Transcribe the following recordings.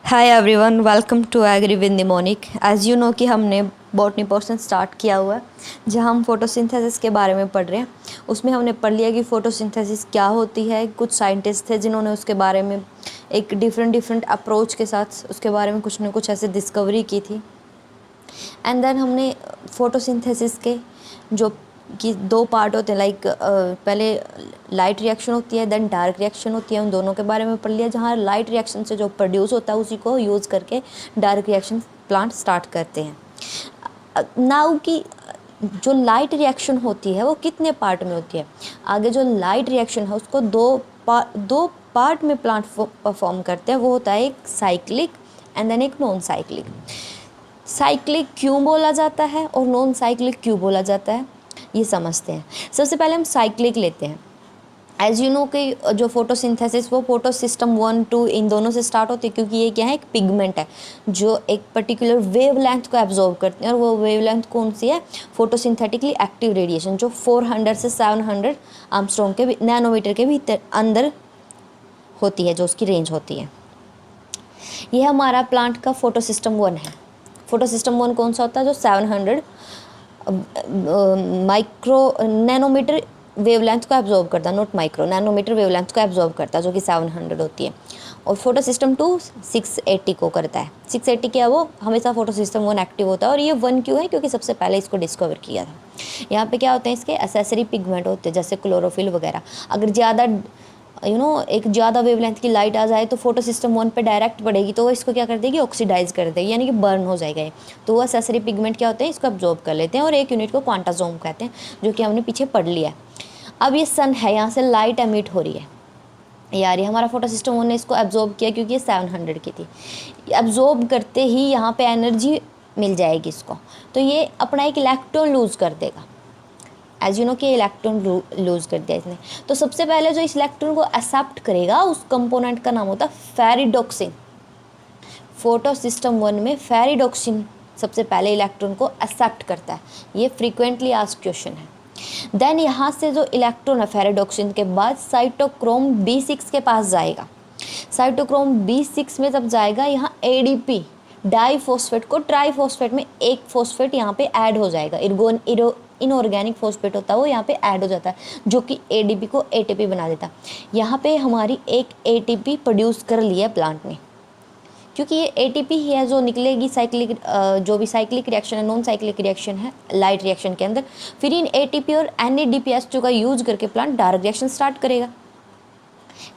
Hi everyone, welcome to agri with mnemonic. As you know कि हमने botany portion start किया हुआ है जहाँ हम फोटोसिंथेसिस के बारे में पढ़ रहे हैं। उसमें हमने पढ़ लिया कि फ़ोटोसिंथेसिस क्या होती है। कुछ साइंटिस्ट थे जिन्होंने उसके बारे में एक डिफरेंट अप्रोच के साथ उसके बारे में कुछ ना कुछ ऐसे डिस्कवरी की थी। एंड देन हमने फ़ोटोसिंथेसिस के जो कि दो पार्ट होते हैं, लाइक पहले लाइट रिएक्शन होती है, देन डार्क रिएक्शन होती है। उन दोनों के बारे में पढ़ लिया। जहाँ लाइट रिएक्शन से जो प्रोड्यूस होता है उसी को यूज़ करके डार्क रिएक्शन प्लांट स्टार्ट करते हैं। नाउ की जो लाइट रिएक्शन होती है वो कितने पार्ट में होती है। आगे जो लाइट रिएक्शन है उसको दो पार्ट में प्लांट परफॉर्म करते हैं। वो होता है एक साइक्लिक एंड देन एक नॉन साइक्लिक। साइक्लिक क्यों बोला जाता है और नॉन साइक्लिक क्यों बोला जाता है, ये समझते हैं। सबसे पहले हम साइक्लिक लेते हैं। एज यू नो कि जो फोटोसिंथेसिस वो फोटो सिस्टम 1, 2 इन दोनों से स्टार्ट होती है, क्योंकि ये क्या है, एक पिगमेंट है जो एक पर्टिकुलर वेवलेंथ को एब्जॉर्व करते हैं। और वो वेवलेंथ कौन सी है, फोटोसिंथेटिकली एक्टिव रेडिएशन, जो 400 से 700 आर्मस्ट्रॉन्ग के नैनोमीटर के भीतर अंदर होती है, जो उसकी रेंज होती है। ये हमारा प्लांट का फोटो सिस्टम 1 है। फोटो सिस्टम 1 कौन सा होता है, जो 700 माइक्रो नैनोमीटर वेवलेंथ को एब्जॉर्ब करता है, नॉट माइक्रो, नैनोमीटर वेवलेंथ को एब्जॉर्ब करता है, जो कि 700 होती है। और फोटो सिस्टम 2 680 को करता है। 680 क्या, वो हमेशा फोटो सिस्टम 1 एक्टिव होता है। और ये 1 क्यों है, क्योंकि सबसे पहले इसको डिस्कवर किया था। यहाँ पे क्या होते हैं, इसके एसेसरी पिगमेंट होते हैं, जैसे क्लोरोफिल वगैरह। अगर ज़्यादा एक ज़्यादा वेवलेंथ की लाइट आ जाए तो फोटो सिस्टम 1 पे डायरेक्ट पड़ेगी, तो वो इसको क्या कर देगी, ऑक्सीडाइज कर देगी, यानी कि बर्न हो जाएगा ये। तो वो एसेसरी पिगमेंट क्या होते हैं, इसको अब्जॉर्ब कर लेते हैं। और एक यूनिट को क्वांटासोम कहते हैं, जो कि हमने पीछे पढ़ लिया है। अब ये सन है, यहाँ से लाइट एमिट हो रही है यार। ये हमारा फोटो सिस्टम 1 ने इसको एब्जॉर्ब किया क्योंकि ये 700 की थी। एब्जॉर्ब करते ही यहाँ पे एनर्जी मिल जाएगी इसको, तो ये अपना एक इलेक्ट्रॉन लूज़ कर देगा। एज यू नो कि इलेक्ट्रॉन लूज़ कर दिया इसने। तो सबसे पहले जो इस इलेक्ट्रॉन को एक्सेप्ट करेगा उस कंपोनेंट का नाम होता है फेरिडोक्सिन। फोटो सिस्टम 1 में फेरिडोक्सिन सबसे पहले इलेक्ट्रॉन को एक्सेप्ट करता है। ये फ्रीक्वेंटली आस्क्ड क्वेश्चन है। देन यहाँ से जो इलेक्ट्रॉन है फेरिडोक्सिन के बाद साइटोक्रोम B6 के पास जाएगा। साइटोक्रोम B6 में जब जाएगा, यहाँ ADP डाईफॉस्फेट को ट्राईफॉस्फेट में एक फॉस्फेट यहाँ पे ऐड हो जाएगा। इनऑर्गेनिक फॉस्फेट होता है वो यहाँ पे ऐड हो जाता है, जो कि ADP को ATP बना देता है। यहाँ पे हमारी एक ATP प्रोड्यूस कर लिया है प्लांट ने, क्योंकि ये ATP ही है जो निकलेगी साइक्लिक, जो भी साइक्लिक रिएक्शन है, नॉन साइक्लिक रिएक्शन है लाइट रिएक्शन के अंदर। फिर इन ATP और NADPH2 का यूज करके प्लांट डार्क रिएक्शन स्टार्ट करेगा।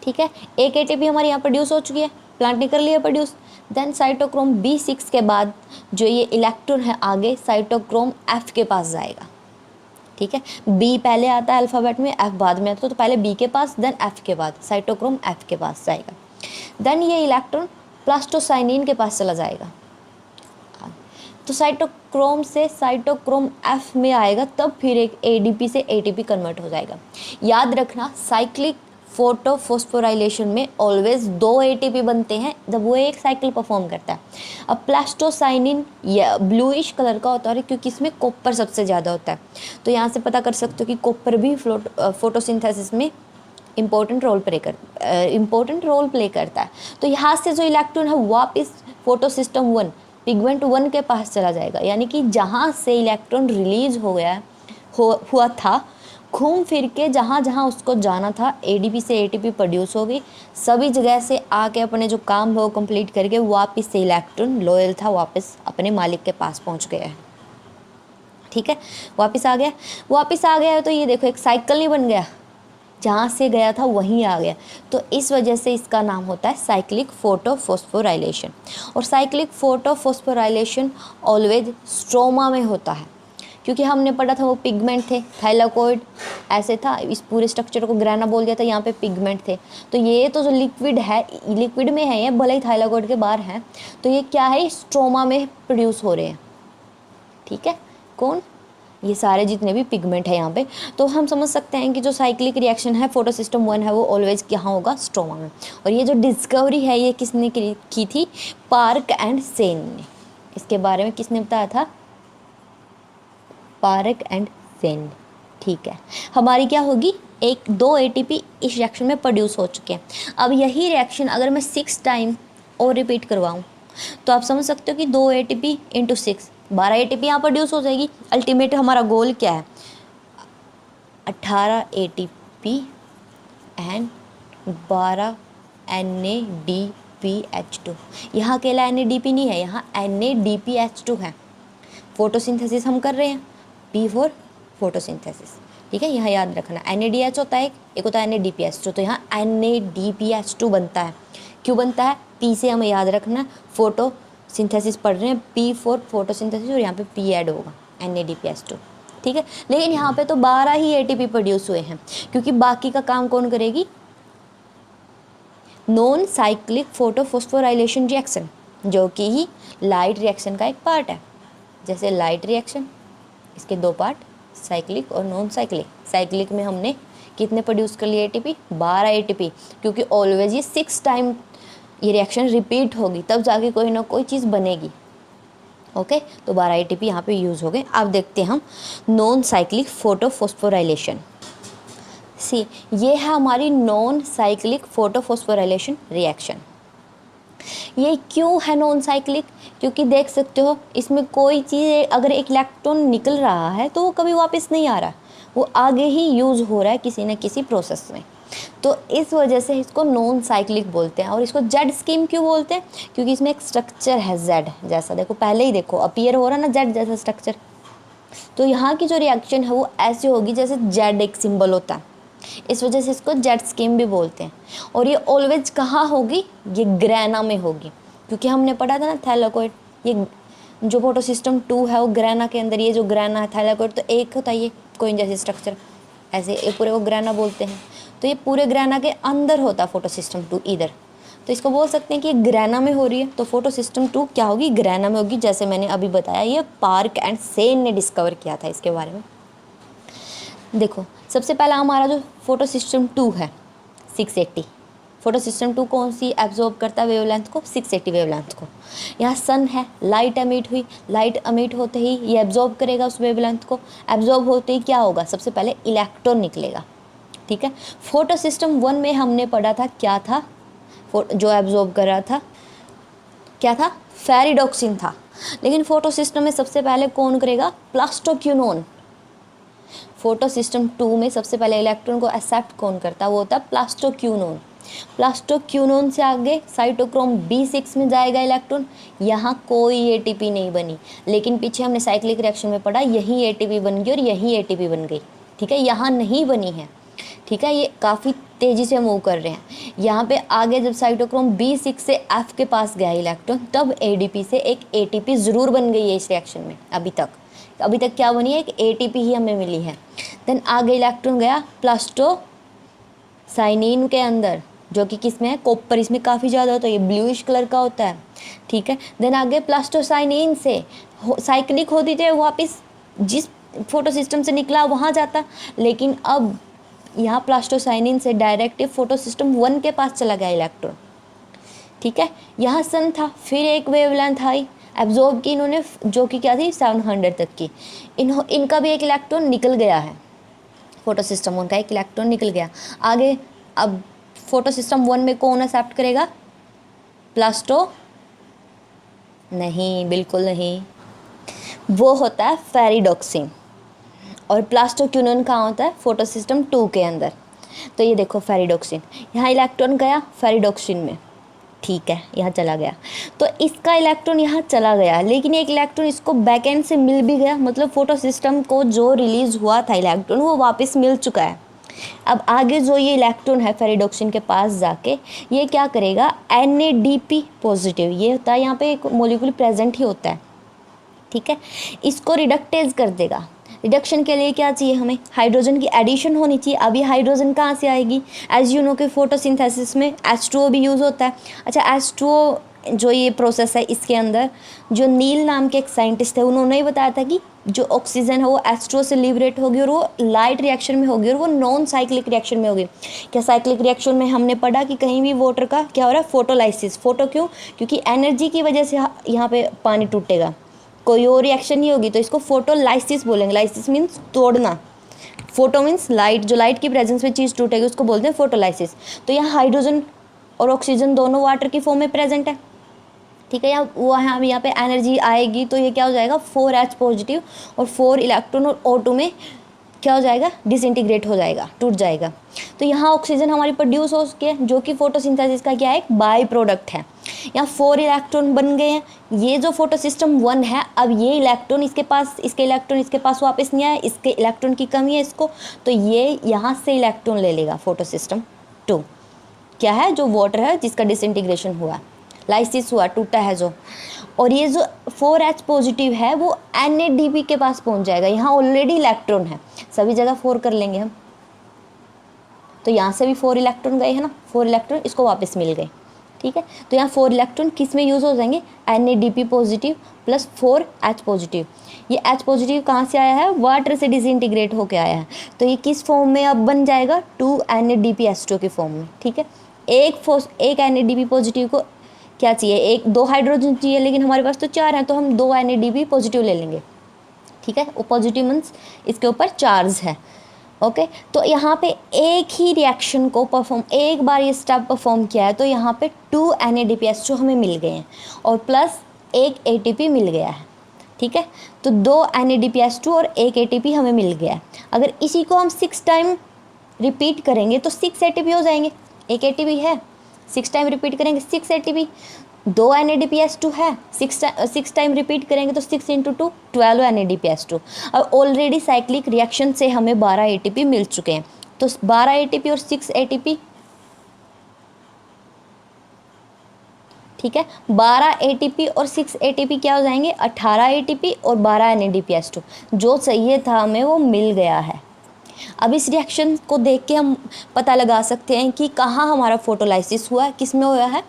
ठीक है, एक ATP हमारे यहाँ प्रोड्यूस हो चुकी है, प्लांट ने कर लिया प्रोड्यूस। देन साइटोक्रोम B6 के बाद जो ये इलेक्ट्रॉन है आगे साइटोक्रोम F के पास जाएगा। ठीक है, B पहले आता है अल्फ़ाबेट में, F बाद में आता है, तो पहले B के पास, देन F के बाद साइटोक्रोम F के पास जाएगा। देन ये इलेक्ट्रॉन प्लास्टोसाइनिन के पास चला जाएगा। तो साइटोक्रोम से साइटोक्रोम F में आएगा, तब फिर एक ADP से ATP कन्वर्ट हो जाएगा। याद रखना, साइक्लिक फोटोफॉस्फोराइलेशन में ऑलवेज 2 ATP बनते हैं जब वो एक साइकिल परफॉर्म करता है। अब प्लास्टोसाइनिन या ब्लूइश कलर का होता है क्योंकि इसमें कॉपर सबसे ज़्यादा होता है। तो यहाँ से पता कर सकते हो कि कॉपर भी फोटोसिंथेसिस में इम्पोर्टेंट रोल प्ले करता है। तो यहाँ से जो इलेक्ट्रॉन है वापस फोटो सिस्टम 1 पिगमेंट 1 के पास चला जाएगा, यानी कि जहाँ से इलेक्ट्रॉन रिलीज हुआ था, घूम फिर के जहाँ जहाँ उसको जाना था ADP से ATP प्रोड्यूस होगी। सभी जगह से आके अपने जो काम है वो कंप्लीट करके वापस से इलेक्ट्रॉन लॉयल था, वापस अपने मालिक के पास पहुँच गया है। ठीक है, वापस आ गया है। तो ये देखो, एक साइकिल नहीं बन गया, जहाँ से गया था वहीं आ गया। तो इस वजह से इसका नाम होता है साइक्लिक फोटोफॉस्फोराइलेशन। और साइक्लिक फोटोफॉस्फोराइलेशन ऑलवेज स्ट्रोमा में होता है, क्योंकि हमने पढ़ा था वो पिगमेंट थे, थाइलाकोइड ऐसे था, इस पूरे स्ट्रक्चर को ग्रेना बोल दिया था, यहाँ पे पिगमेंट थे। तो ये तो जो लिक्विड है, लिक्विड में है ये, भले ही थाइलाकोइड के बाहर है, तो ये क्या है, स्ट्रोमा में प्रोड्यूस हो रहे हैं। ठीक है, कौन, ये सारे जितने भी पिगमेंट है यहाँ पे। तो हम समझ सकते हैं कि जो साइक्लिक रिएक्शन है फोटो सिस्टम 1 है वो ऑलवेज कहाँ होगा, स्ट्रोमा में। और ये जो डिस्कवरी है ये किसने की थी, पार्क एंड सेन ने। इसके बारे में किसने बताया था, पार्क एंड सेन। ठीक है, हमारी क्या होगी, 2 ATP इस रिएक्शन में प्रोड्यूस हो चुके हैं। अब यही रिएक्शन अगर मैं 6 टाइम और रिपीट करवाऊँ, तो आप समझ सकते हो कि 2 ATP इंटू 6 12 ATP यहाँ प्रोड्यूस हो जाएगी। अल्टीमेट हमारा गोल क्या है, 18 ATP एंड 12 NADPH2। यहाँ अकेला NADP नहीं है, यहाँ NADPH2 है। फोटोसिंथेसिस हम कर रहे हैं, P फॉर फोटोसिंथेसिस, ठीक है, यहाँ याद रखना। NADH होता है एक होता है NADPH2, तो यहाँ NADPH2 बनता है। क्यों बनता है, P से हमें याद रखना, फोटोसिंथेसिस पढ़ रहे हैं, P फॉर फोटोसिंथेसिस और यहाँ पे P ऐड होगा, NADPH2, ठीक है। लेकिन यहाँ पे तो 12 ही ATP प्रोड्यूस हुए हैं, क्योंकि बाकी का काम कौन करेगी, नॉन साइक्लिक फोटोफॉस्फोराइलेशन रिएक्शन, जो कि ही लाइट रिएक्शन का एक पार्ट है। जैसे लाइट रिएक्शन, इसके 2 पार्ट, साइक्लिक और नॉन साइक्लिक। साइक्लिक में हमने कितने प्रोड्यूस कर लिए ATP, 12 ATP, क्योंकि ऑलवेज ये 6 टाइम ये रिएक्शन रिपीट होगी, तब जाके कोई ना कोई चीज़ बनेगी। ओके, तो 12 ATP यहाँ पे यूज़ हो गए। अब देखते हैं हम नॉन साइक्लिक फोटोफॉस्फोराइलेशन। सी, ये है हमारी नॉन साइक्लिक फोटोफॉस्फोराइलेशन रिएक्शन। ये क्यों है नॉन साइक्लिक, क्योंकि देख सकते हो इसमें कोई चीज़, अगर एक इलेक्ट्रॉन निकल रहा है तो वो कभी वापस नहीं आ रहा, वो आगे ही यूज़ हो रहा है किसी न किसी प्रोसेस में। तो इस वजह से इसको नॉन साइक्लिक बोलते हैं। और इसको जेड स्कीम क्यों बोलते हैं, क्योंकि इसमें एक स्ट्रक्चर है जेड जैसा, देखो पहले ही देखो अपीयर हो रहा ना जेड जैसा स्ट्रक्चर। तो यहाँ की जो रिएक्शन है वो ऐसे होगी जैसे जेड एक सिंबल होता है, इस वजह से इसको जेड स्कीम भी बोलते हैं। और ये ऑलवेज कहाँ होगी, ये ग्रेना में होगी, क्योंकि हमने पढ़ा था ना थैलेकोइड, ये जो फोटो सिस्टम 2 है वो ग्रेना के अंदर, ये जो ग्रेना है थैलेकोइड तो एक होता है ये कोइन जैसे स्ट्रक्चर, ऐसे ये पूरे को ग्रेना बोलते हैं। तो ये पूरे ग्रेना के अंदर होता है फोटो सिस्टम 2 इधर, तो इसको बोल सकते हैं कि ये ग्रेना में हो रही है। तो फोटो सिस्टम 2 क्या होगी, ग्रेना में होगी, जैसे मैंने अभी बताया, ये पार्क एंड सेन ने डिस्कवर किया था इसके बारे में। देखो सबसे पहला हमारा जो फोटो सिस्टम 2 है 680, फोटो सिस्टम 2 कौन सी एब्जॉर्ब करता है वेवलेंथ को, 680 वेवलेंथ को। यहाँ सन है, लाइट एमिट हुई, लाइट एमिट होते ही ये एब्जॉर्ब करेगा उस वेवलेंथ को, एब्जॉर्ब होते ही क्या होगा, सबसे पहले इलेक्ट्रॉन निकलेगा, ठीक है। फोटो सिस्टम 1 में हमने पढ़ा था क्या था, जो एब्जॉर्ब कर रहा था क्या था, फेरिडोक्सिन था। लेकिन फोटो सिस्टम में सबसे पहले कौन करेगा, प्लास्टोक्यूनोन। फोटो सिस्टम 2 में सबसे पहले इलेक्ट्रॉन को एक्सेप्ट कौन करता है, वो होता है प्लास्टोक्यूनोन। प्लास्टोक्यूनोन से आगे साइटोक्रोम B6 में जाएगा इलेक्ट्रॉन, यहाँ कोई ATP नहीं बनी, लेकिन पीछे हमने साइक्लिक रिएक्शन में पढ़ा यही ATP बन गई और यही ATP बन गई, ठीक है, यहाँ नहीं बनी है, ठीक है। ये काफ़ी तेज़ी से मूव कर रहे हैं। यहाँ पे आगे जब साइटोक्रोम B6 से F के पास गया इलेक्ट्रॉन, तब ADP से एक ATP ज़रूर बन गई है इस रिएक्शन में। अभी तक क्या बनी है, एक ATP ही हमें मिली है। देन आगे इलेक्ट्रॉन गया प्लास्टोसाइनिन के अंदर, जो कि किस में है, कॉपर, इसमें काफ़ी ज़्यादा होता है, ये ब्लूइश कलर का होता है, ठीक है। देन आगे प्लास्टोसाइनिन से साइक्लिक होती थे वापस जिस फोटो सिस्टम से निकला वहाँ जाता, लेकिन अब यहाँ प्लास्टोसाइनिन से डायरेक्ट फोटो सिस्टम 1 के पास चला गया इलेक्ट्रॉन, ठीक है। यहाँ सन था, फिर एक वेवलेंथ आई एब्जॉर्ब की इन्होंने, जो कि क्या थी 700 तक की। इनका भी एक इलेक्ट्रॉन निकल गया है, फोटो सिस्टम 1 का एक इलेक्ट्रॉन निकल गया आगे। अब फोटो सिस्टम 1 में कौन एक्सेप्ट करेगा, प्लास्टो नहीं, बिल्कुल नहीं, वो होता है फेरिडोक्सिन। और प्लास्टोक्यूनोन कहाँ होता है, फोटो सिस्टम 2 के अंदर। तो ये देखो फेरिडोक्सिन, यहाँ इलेक्ट्रॉन गया फेरिडोक्सिन में, ठीक है, यहाँ चला गया, तो इसका इलेक्ट्रॉन यहाँ चला गया, लेकिन एक इलेक्ट्रॉन इसको बैक एंड से मिल भी गया, मतलब फोटो सिस्टम को जो रिलीज़ हुआ था इलेक्ट्रॉन वो वापस मिल चुका है। अब आगे जो ये इलेक्ट्रॉन है फेरिडोक्सिन के पास जाके ये क्या करेगा, NADP पॉजिटिव, ये होता है यहाँ पे एक मॉलिक्यूल प्रेजेंट ही होता है, ठीक है, इसको रिडक्टेज कर देगा। रिडक्शन के लिए क्या चाहिए, हमें हाइड्रोजन की एडिशन होनी चाहिए। अब ये हाइड्रोजन कहाँ से आएगी, एज यू नो कि फोटोसिंथेसिस में H2O भी यूज़ होता है। अच्छा, H2O जो ये प्रोसेस है, इसके अंदर जो नील नाम के एक साइंटिस्ट है, उन्होंने ही बताया था कि जो ऑक्सीजन है वो H2O से लिबरेट होगी और वो लाइट रिएक्शन में होगी और वो नॉन साइक्लिक रिएक्शन में होगी। क्या साइक्लिक रिएक्शन में हमने पढ़ा कि कहीं भी वाटर का क्या हो रहा है, फोटोलाइसिस। फोटो क्यों, क्योंकि एनर्जी की वजह से यहाँ पे पानी टूटेगा, कोई और रिएक्शन नहीं होगी, तो इसको फोटोलाइसिस बोलेंगे। लाइसिस मीन्स तोड़ना, फोटो मीन्स लाइट, जो लाइट की प्रेजेंस में चीज़ टूटेगी उसको बोलते हैं फोटोलाइसिस। तो यहाँ हाइड्रोजन और ऑक्सीजन दोनों वाटर की फॉर्म में प्रेजेंट है, ठीक है। यहाँ पे एनर्जी आएगी तो ये क्या हो जाएगा 4H पॉजिटिव और 4 इलेक्ट्रॉन और O2 में क्या हो जाएगा डिसइंटीग्रेट हो जाएगा, टूट जाएगा। तो यहाँ ऑक्सीजन हमारी प्रोड्यूस हो सके जो कि फोटोसिंथेसिस का क्या है एक बाई प्रोडक्ट है। यहाँ 4 इलेक्ट्रॉन बन गए हैं। ये जो फोटो सिस्टम 1 है, अब ये इलेक्ट्रॉन इसके इलेक्ट्रॉन इसके पास वापस नहीं आया, इसके इलेक्ट्रॉन की कमी है इसको, तो ये यहाँ से इलेक्ट्रॉन ले लेगा फोटो सिस्टम 2, क्या है जो वाटर है जिसका डिसइंटीग्रेशन हुआ, लाइसिस हुआ, टूटा है जो। और ये जो 4H पॉजिटिव है वो NADP के पास पहुंच जाएगा। यहाँ ऑलरेडी इलेक्ट्रॉन है, सभी जगह 4 कर लेंगे हम, तो यहाँ से भी 4 इलेक्ट्रॉन गए हैं ना, 4 इलेक्ट्रॉन इसको वापस मिल गए, ठीक है। तो यहाँ 4 इलेक्ट्रॉन किस में यूज़ हो जाएंगे, NADP positive plus 4H positive. ये H पॉजिटिव कहाँ से आया है, वाटर से डिसइंटीग्रेट होके आया है, तो ये किस फॉर्म में अब बन जाएगा 2 NADPH2 के फॉर्म में, ठीक है। एक NADP पॉजिटिव को क्या चाहिए, 2 हाइड्रोजन चाहिए, लेकिन हमारे पास तो 4 हैं, तो हम 2 NADP पॉजिटिव ले लेंगे, ठीक है। वो पॉजिटिव मीन्स इसके ऊपर चार्ज है, ओके। तो यहाँ पे एक ही रिएक्शन को एक बार ये स्टेप परफॉर्म किया है, तो यहाँ पे 2 NADPH2 हमें मिल गए हैं और प्लस एक ATP मिल गया है, ठीक है। तो 2 NADPH2 और एक ATP हमें मिल गया है। अगर इसी को हम 6 टाइम रिपीट करेंगे तो 6 ATP हो जाएंगे, एक ATP है, 6 टाइम रिपीट करेंगे 6 ATP, 2 NADPH2 है, 6 टाइम रिपीट करेंगे तो 6 × 2 12 NADPH2। अब ऑलरेडी साइक्लिक रिएक्शन से हमें 12 ATP मिल चुके हैं, तो 12 ATP और 6 ATP, ठीक है। 12 ATP और 6 ATP क्या हो जाएंगे 18 ATP और 12 NADPH2, जो चाहिए था हमें वो मिल गया है। अब इस रिएक्शन को देख के हम पता लगा सकते हैं कि कहाँ हमारा फोटोलाइसिस हुआ है, किस में हुआ है,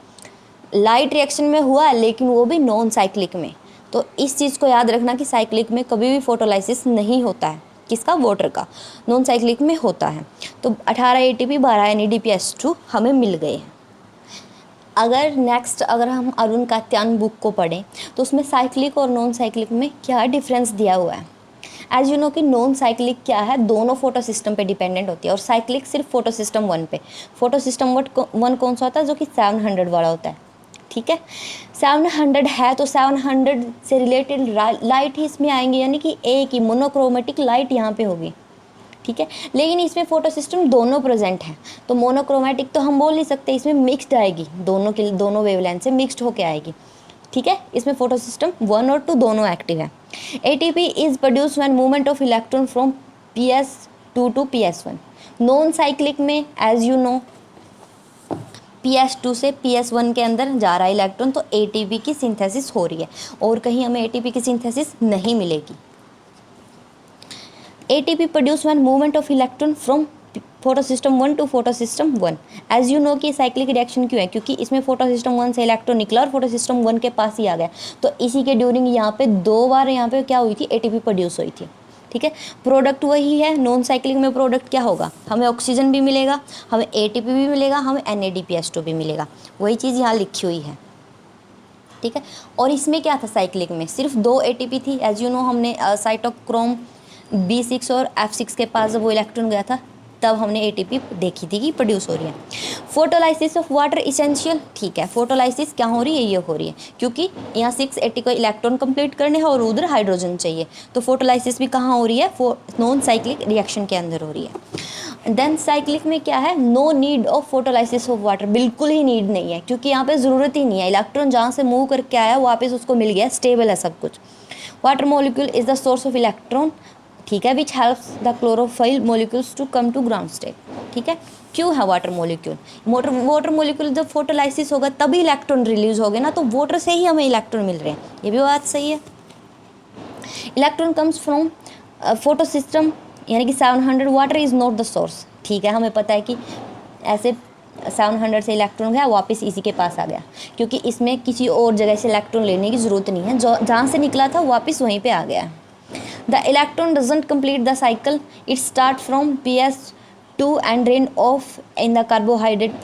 लाइट रिएक्शन में हुआ है, लेकिन वो भी नॉन साइक्लिक में। तो इस चीज़ को याद रखना कि साइक्लिक में कभी भी फोटोलाइसिस नहीं होता है, किसका, वाटर का, नॉन साइक्लिक में होता है। तो 18 ATP 12 NADPH2 हमें मिल गए हैं। अगर हम अरुण कात्यान बुक को पढ़ें तो उसमें साइक्लिक और नॉन साइक्लिक में क्या डिफरेंस दिया हुआ है। एज यू नो कि नॉन साइक्लिक क्या है, दोनों फोटो सिस्टम पे डिपेंडेंट होती है, और साइक्लिक सिर्फ फोटो सिस्टम 1 पे। फोटो सिस्टम 1 कौन सा होता है, जो कि 700 वाला होता है, ठीक है। 700 है तो 700 से रिलेटेड लाइट ही इसमें आएंगी, यानी कि एक ही मोनोक्रोमेटिक लाइट यहाँ पे होगी, ठीक है। लेकिन इसमें फोटो सिस्टम दोनों प्रेजेंट हैं, तो मोनोक्रोमेटिक तो हम बोल नहीं सकते, इसमें मिक्स्ड आएगी, दोनों वेवलेंथ से मिक्स्ड होके आएगी, ठीक है। इसमें फोटो सिस्टम 1 और 2 दोनों एक्टिव है। ATP is produce when movement of electron from PS2 to PS1। Non cyclic में एज यू नो PS2 से PS1 के अंदर जा रहा है इलेक्ट्रॉन, तो ATP की सिंथेसिस हो रही है, और कहीं हमें ATP की सिंथेसिस नहीं मिलेगी। ATP produce when movement of electron from photo system 1 to photo system 1। As you know कि साइक्लिक रिएक्शन क्यों है, क्योंकि इसमें फोटो सिस्टम 1 से इलेक्ट्रॉन निकला और फोटो सिस्टम 1 के पास ही आ गया, तो इसी के ड्यूरिंग यहाँ पे 2 बार यहाँ पे क्या हुई थी, ATP प्रोड्यूस हुई थी, ठीक है। प्रोडक्ट वही है, नॉन साइक्लिक में प्रोडक्ट क्या होगा, हमें ऑक्सीजन भी मिलेगा, हमें ATP भी मिलेगा, हमें NADPH2 भी मिलेगा, वही चीज़ यहाँ लिखी हुई है, ठीक है। और इसमें क्या था, साइक्लिक में सिर्फ 2 ATP थी। एज यू नो हमने साइटोक्रोम B6 और F6 के पास जब वो इलेक्ट्रॉन गया था तब हमने ATP देखी थी कि प्रोड्यूस हो रही है। फोटोलाइसिस ऑफ वाटर इसेंशियल, ठीक है। फोटोलाइसिस क्या हो रही है, ये हो रही है क्योंकि यहाँ 6 ATP को इलेक्ट्रॉन कंप्लीट करने हैं और उधर हाइड्रोजन चाहिए, तो फोटोलाइसिस भी कहाँ हो रही है, नॉन साइक्लिक रिएक्शन के अंदर हो रही है। देन साइक्लिक में क्या है, no need of photolysis of water, बिल्कुल ही नीड नहीं है, क्योंकि यहाँ पे ज़रूरत ही नहीं है, इलेक्ट्रॉन जहाँ से मूव करके आया वापस उसको मिल गया, स्टेबल है सब कुछ। Water molecule is the source of electron, ठीक है, which helps the chlorophyll molecules to come to ground state, ठीक है। क्यों है वाटर मॉलिक्यूल, वाटर मॉलिक्यूल जब फोटोलाइसिस होगा तभी इलेक्ट्रॉन रिलीज होगे ना, तो वाटर से ही हमें इलेक्ट्रॉन मिल रहे हैं, ये भी बात सही है। Electron comes from photo system, यानी कि 700, water is not the source, ठीक है। हमें पता है कि ऐसे 700 से इलेक्ट्रॉन गया वापस इसी के पास आ गया, क्योंकि इसमें किसी और जगह से इलेक्ट्रॉन लेने की ज़रूरत नहीं है, जो जहाँ से निकला था वापस वहीं पे आ गया। The electron doesn't complete the cycle. It starts from PS2 and drain off in the carbohydrate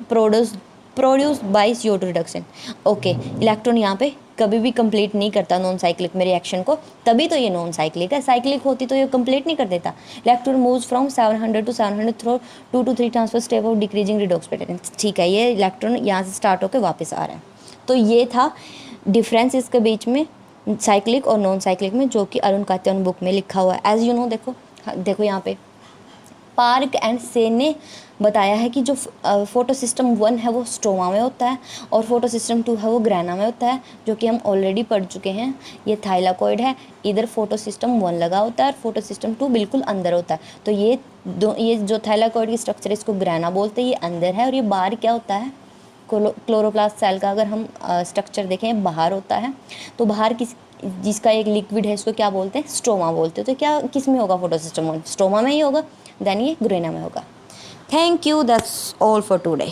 produced by CO2 reduction. Okay, electron यहाँ पे कभी भी कंप्लीट नहीं करता नॉन साइक्लिक में रिएक्शन को, तभी तो ये नॉन साइक्लिक है। साइक्लिक होती तो ये कंप्लीट नहीं कर देता। Electron moves from 700 to 700 through 2 to 3 transfer step of decreasing redox pattern. ठीक है, ये इलेक्ट्रॉन यहाँ से स्टार्ट होकर वापस आ रहा है। तो ये था डिफरेंस इसके बीच में साइक्लिक और नॉन साइक्लिक में, जो कि अरुण कात्यायन बुक में लिखा हुआ है। एज यू नो, देखो यहाँ पे पार्क एंड सेन ने बताया है कि जो फोटो सिस्टम 1 है वो स्ट्रोमा में होता है और फोटो सिस्टम 2 है वो ग्रैना में होता है, जो कि हम ऑलरेडी पढ़ चुके हैं। ये थाइलाकॉइड है, इधर फोटो सिस्टम 1 लगा होता है और फोटो सिस्टम 2 बिल्कुल अंदर होता है। तो ये जो थाइलाकॉइड की स्ट्रक्चर, इसको ग्रैना बोलते हैं, ये अंदर है, और ये बाहर क्या होता है, क्लोरोप्लास्ट सेल का अगर हम स्ट्रक्चर देखें बाहर होता है। तो बाहर जिसका एक लिक्विड है, इसको क्या बोलते हैं, स्ट्रोमा बोलते हैं। तो क्या किस में होगा फोटो सिस्टम 1? स्ट्रोमा में ही होगा, देन ये ग्रेना में होगा। Thank you, that's all for today.